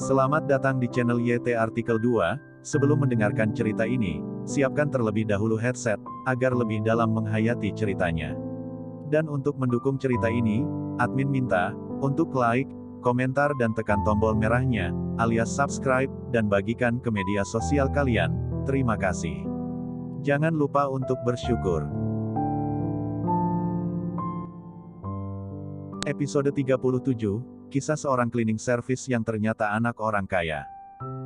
Selamat datang di channel YT Artikel 2. Sebelum mendengarkan cerita ini, siapkan terlebih dahulu headset, agar lebih dalam menghayati ceritanya. Dan untuk mendukung cerita ini, admin minta, untuk like, komentar dan tekan tombol merahnya, alias subscribe, dan bagikan ke media sosial kalian. Terima kasih. Jangan lupa untuk bersyukur. Episode 37, Kisah seorang cleaning service yang ternyata anak orang kaya.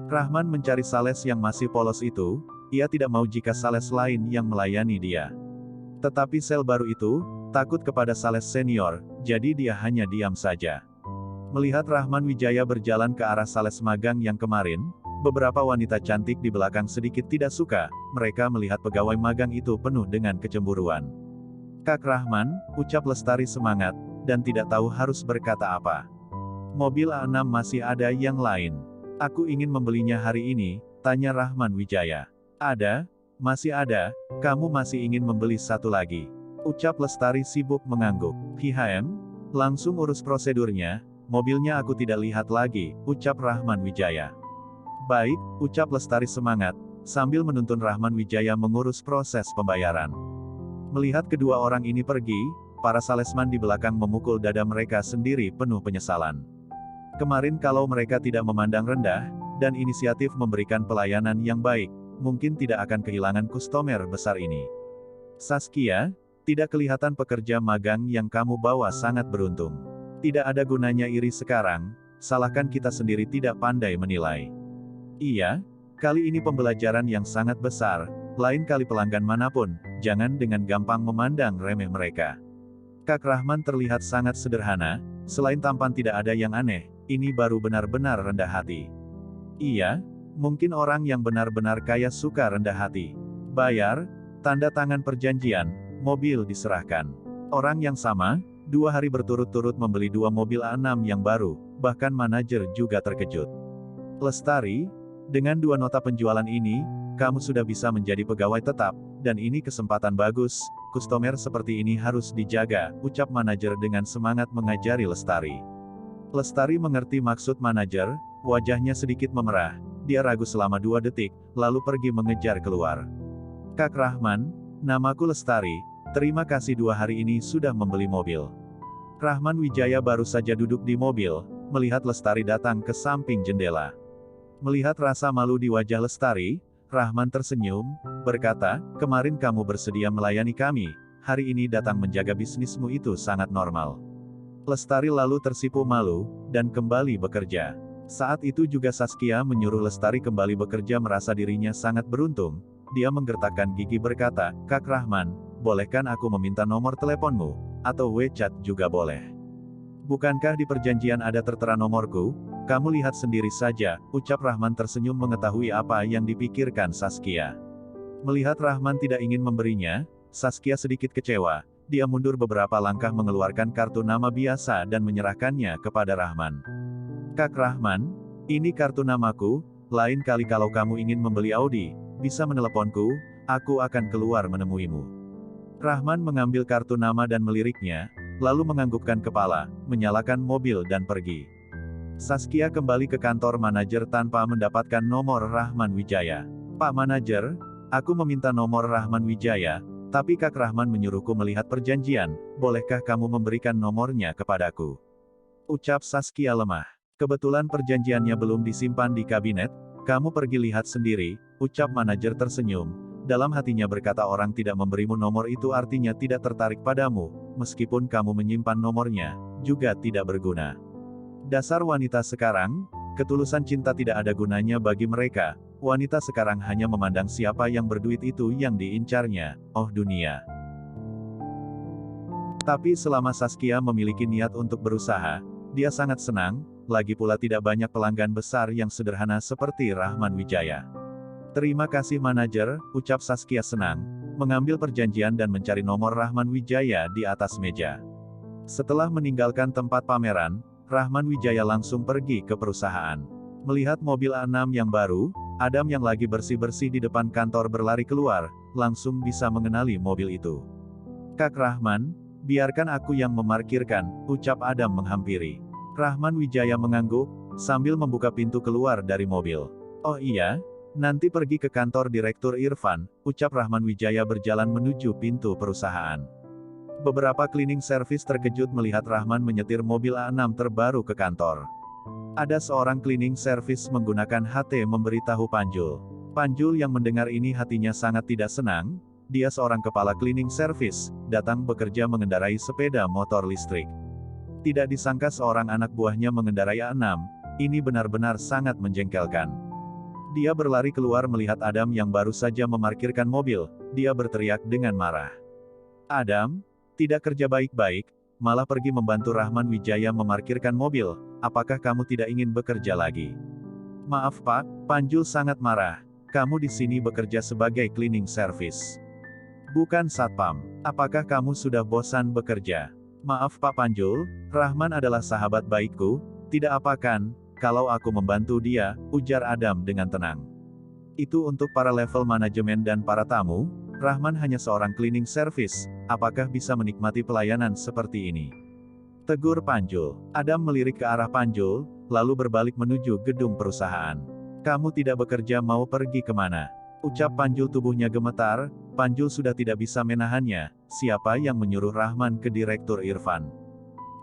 Rahman mencari sales yang masih polos itu, ia tidak mau jika sales lain yang melayani dia. Tetapi sel baru itu, takut kepada sales senior, jadi dia hanya diam saja. Melihat Rahman Wijaya berjalan ke arah sales magang yang kemarin, beberapa wanita cantik di belakang sedikit tidak suka, mereka melihat pegawai magang itu penuh dengan kecemburuan. "Kak Rahman," ucap Lestari semangat, dan tidak tahu harus berkata apa. "Mobil A6 masih ada yang lain. Aku ingin membelinya hari ini," tanya Rahman Wijaya. "Ada, masih ada, kamu masih ingin membeli satu lagi?" ucap Lestari sibuk mengangguk. "Hihem, langsung urus prosedurnya, mobilnya aku tidak lihat lagi," ucap Rahman Wijaya. "Baik," ucap Lestari semangat, sambil menuntun Rahman Wijaya mengurus proses pembayaran. Melihat kedua orang ini pergi, para salesman di belakang memukul dada mereka sendiri penuh penyesalan. Kemarin kalau mereka tidak memandang rendah, dan inisiatif memberikan pelayanan yang baik, mungkin tidak akan kehilangan kustomer besar ini. "Saskia, tidak kelihatan pekerja magang yang kamu bawa sangat beruntung. Tidak ada gunanya iri sekarang, salahkan kita sendiri tidak pandai menilai." "Iya, kali ini pembelajaran yang sangat besar, lain kali pelanggan manapun, jangan dengan gampang memandang remeh mereka." Kak Rahman terlihat sangat sederhana, selain tampan tidak ada yang aneh, ini baru benar-benar rendah hati. "Iya, mungkin orang yang benar-benar kaya suka rendah hati. Bayar, tanda tangan perjanjian, mobil diserahkan." Orang yang sama, 2 hari berturut-turut membeli 2 mobil A6 yang baru, bahkan manajer juga terkejut. "Lestari, dengan 2 nota penjualan ini, kamu sudah bisa menjadi pegawai tetap, dan ini kesempatan bagus, kustomer seperti ini harus dijaga," ucap manajer dengan semangat mengajari Lestari. Lestari mengerti maksud manajer, wajahnya sedikit memerah, dia ragu selama 2 detik, lalu pergi mengejar keluar. "Kak Rahman, namaku Lestari, terima kasih 2 hari ini sudah membeli mobil." Rahman Wijaya baru saja duduk di mobil, melihat Lestari datang ke samping jendela. Melihat rasa malu di wajah Lestari, Rahman tersenyum, berkata, "Kemarin kamu bersedia melayani kami, hari ini datang menjaga bisnismu itu sangat normal." Lestari lalu tersipu malu, dan kembali bekerja. Saat itu juga Saskia menyuruh Lestari kembali bekerja merasa dirinya sangat beruntung. Dia menggertakkan gigi berkata, "Kak Rahman, bolehkan aku meminta nomor teleponmu? Atau WeChat juga boleh. Bukankah di perjanjian ada tertera nomorku? Kamu lihat sendiri saja," ucap Rahman tersenyum mengetahui apa yang dipikirkan Saskia. Melihat Rahman tidak ingin memberinya, Saskia sedikit kecewa, dia mundur beberapa langkah mengeluarkan kartu nama biasa dan menyerahkannya kepada Rahman. "Kak Rahman, ini kartu namaku, lain kali kalau kamu ingin membeli Audi, bisa meneleponku, aku akan keluar menemuimu." Rahman mengambil kartu nama dan meliriknya, lalu menganggukkan kepala, menyalakan mobil dan pergi. Saskia kembali ke kantor manajer tanpa mendapatkan nomor Rahman Wijaya. "Pak Manajer, aku meminta nomor Rahman Wijaya, tapi Kak Rahman menyuruhku melihat perjanjian, bolehkah kamu memberikan nomornya kepadaku?" ucap Saskia lemah. "Kebetulan perjanjiannya belum disimpan di kabinet, kamu pergi lihat sendiri," ucap manajer tersenyum. Dalam hatinya berkata, orang tidak memberimu nomor itu artinya tidak tertarik padamu, meskipun kamu menyimpan nomornya, juga tidak berguna. Dasar wanita sekarang, ketulusan cinta tidak ada gunanya bagi mereka, wanita sekarang hanya memandang siapa yang berduit itu yang diincarnya, oh dunia. Tapi selama Saskia memiliki niat untuk berusaha, dia sangat senang, lagi pula tidak banyak pelanggan besar yang sederhana seperti Rahman Wijaya. "Terima kasih manajer," ucap Saskia senang, mengambil perjanjian dan mencari nomor Rahman Wijaya di atas meja. Setelah meninggalkan tempat pameran, Rahman Wijaya langsung pergi ke perusahaan. Melihat mobil A6 yang baru, Adam yang lagi bersih-bersih di depan kantor berlari keluar, langsung bisa mengenali mobil itu. "Kak Rahman, biarkan aku yang memarkirkan," ucap Adam menghampiri. Rahman Wijaya mengangguk, sambil membuka pintu keluar dari mobil. "Oh iya, nanti pergi ke kantor Direktur Irfan," ucap Rahman Wijaya berjalan menuju pintu perusahaan. Beberapa cleaning service terkejut melihat Rahman menyetir mobil A6 terbaru ke kantor. Ada seorang cleaning service menggunakan HT memberitahu Panjul. Panjul yang mendengar ini hatinya sangat tidak senang. Dia seorang kepala cleaning service, datang bekerja mengendarai sepeda motor listrik. Tidak disangka seorang anak buahnya mengendarai A6, ini benar-benar sangat menjengkelkan. Dia berlari keluar melihat Adam yang baru saja memarkirkan mobil, dia berteriak dengan marah. "Adam, tidak kerja baik-baik, malah pergi membantu Rahman Wijaya memarkirkan mobil, apakah kamu tidak ingin bekerja lagi?" "Maaf Pak," Panjul sangat marah, "kamu di sini bekerja sebagai cleaning service, bukan satpam. Apakah kamu sudah bosan bekerja?" "Maaf Pak Panjul, Rahman adalah sahabat baikku, tidak apa kan, kalau aku membantu dia," ujar Adam dengan tenang. "Itu untuk para level manajemen dan para tamu, Rahman hanya seorang cleaning service, apakah bisa menikmati pelayanan seperti ini?" tegur Panjul. Adam melirik ke arah Panjul, lalu berbalik menuju gedung perusahaan. "Kamu tidak bekerja mau pergi kemana?" ucap Panjul. Tubuhnya gemetar, Panjul sudah tidak bisa menahannya, siapa yang menyuruh Rahman ke Direktur Irfan?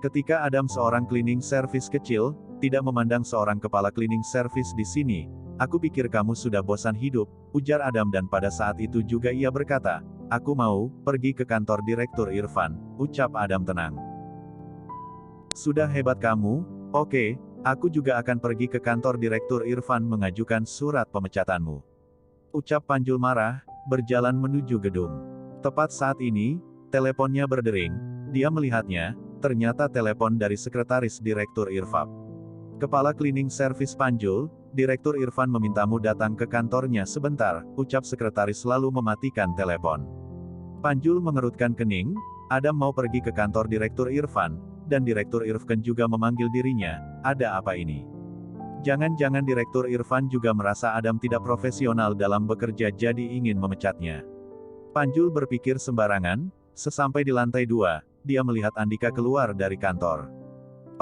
Ketika Adam seorang cleaning service kecil, tidak memandang seorang kepala cleaning service di sini, "Aku pikir kamu sudah bosan hidup," ujar Adam dan pada saat itu juga ia berkata, "Aku mau pergi ke kantor Direktur Irfan," ucap Adam tenang. "Sudah hebat kamu, oke, aku juga akan pergi ke kantor Direktur Irfan mengajukan surat pemecatanmu," ucap Panjul marah, berjalan menuju gedung. Tepat saat ini, teleponnya berdering, dia melihatnya, ternyata telepon dari sekretaris Direktur Irfan. "Kepala cleaning service Panjul, Direktur Irfan memintamu datang ke kantornya sebentar," ucap sekretaris lalu mematikan telepon. Panjul mengerutkan kening, Adam mau pergi ke kantor Direktur Irfan, dan Direktur Irfan juga memanggil dirinya, ada apa ini? Jangan-jangan Direktur Irfan juga merasa Adam tidak profesional dalam bekerja jadi ingin memecatnya. Panjul berpikir sembarangan, sesampai di lantai 2, dia melihat Andika keluar dari kantor.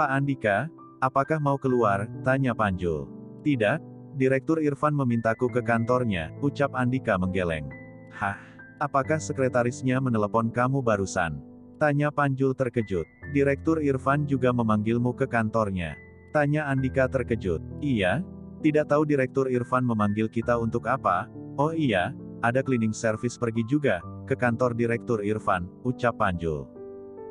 "Pak Andika, apakah mau keluar?" tanya Panjul. "Tidak, Direktur Irfan memintaku ke kantornya," ucap Andika menggeleng. "Hah? Apakah sekretarisnya menelepon kamu barusan?" tanya Panjul terkejut. "Direktur Irfan juga memanggilmu ke kantornya?" tanya Andika terkejut. "Iya, tidak tahu Direktur Irfan memanggil kita untuk apa?" "Oh iya, ada cleaning service pergi juga ke kantor Direktur Irfan," ucap Panjul.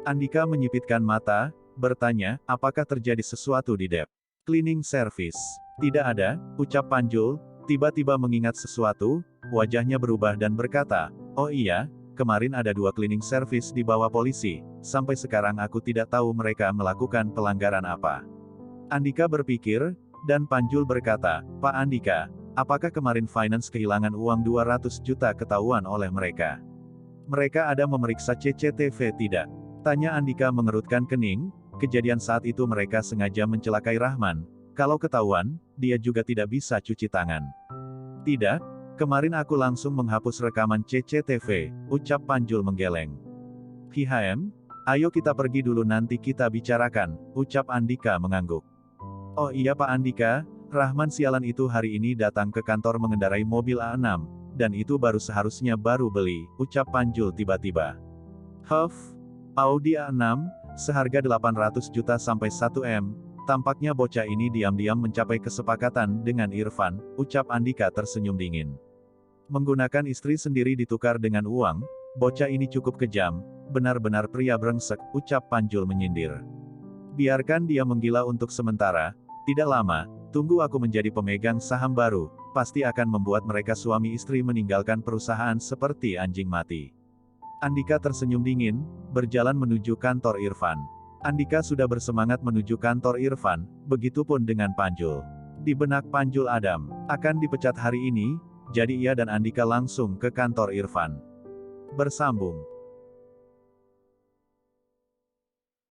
Andika menyipitkan mata, bertanya, "Apakah terjadi sesuatu di Dep Cleaning Service?" "Tidak ada," ucap Panjul, tiba-tiba mengingat sesuatu, wajahnya berubah dan berkata, "Oh iya, kemarin ada 2 cleaning service dibawa polisi, sampai sekarang aku tidak tahu mereka melakukan pelanggaran apa." Andika berpikir, dan Panjul berkata, "Pak Andika, apakah kemarin finance kehilangan uang 200 juta ketahuan oleh mereka? Mereka ada memeriksa CCTV tidak?" tanya Andika mengerutkan kening, kejadian saat itu mereka sengaja mencelakai Rahman, kalau ketahuan, dia juga tidak bisa cuci tangan. "Tidak, kemarin aku langsung menghapus rekaman CCTV, ucap Panjul menggeleng. "Hihem, ayo kita pergi dulu nanti kita bicarakan," ucap Andika mengangguk. "Oh iya Pak Andika, Rahman sialan itu hari ini datang ke kantor mengendarai mobil A6, dan itu baru seharusnya baru beli," ucap Panjul tiba-tiba. "Huff, Audi A6, seharga 800 juta sampai 1 M, tampaknya bocah ini diam-diam mencapai kesepakatan dengan Irfan," ucap Andika tersenyum dingin. "Menggunakan istri sendiri ditukar dengan uang, bocah ini cukup kejam, benar-benar pria brengsek," ucap Panjul menyindir. "Biarkan dia menggila untuk sementara, tidak lama, tunggu aku menjadi pemegang saham baru, pasti akan membuat mereka suami istri meninggalkan perusahaan seperti anjing mati." Andika tersenyum dingin, berjalan menuju kantor Irfan. Andika sudah bersemangat menuju kantor Irfan, begitupun dengan Panjul. Di benak Panjul Adam akan dipecat hari ini, jadi ia dan Andika langsung ke kantor Irfan. Bersambung.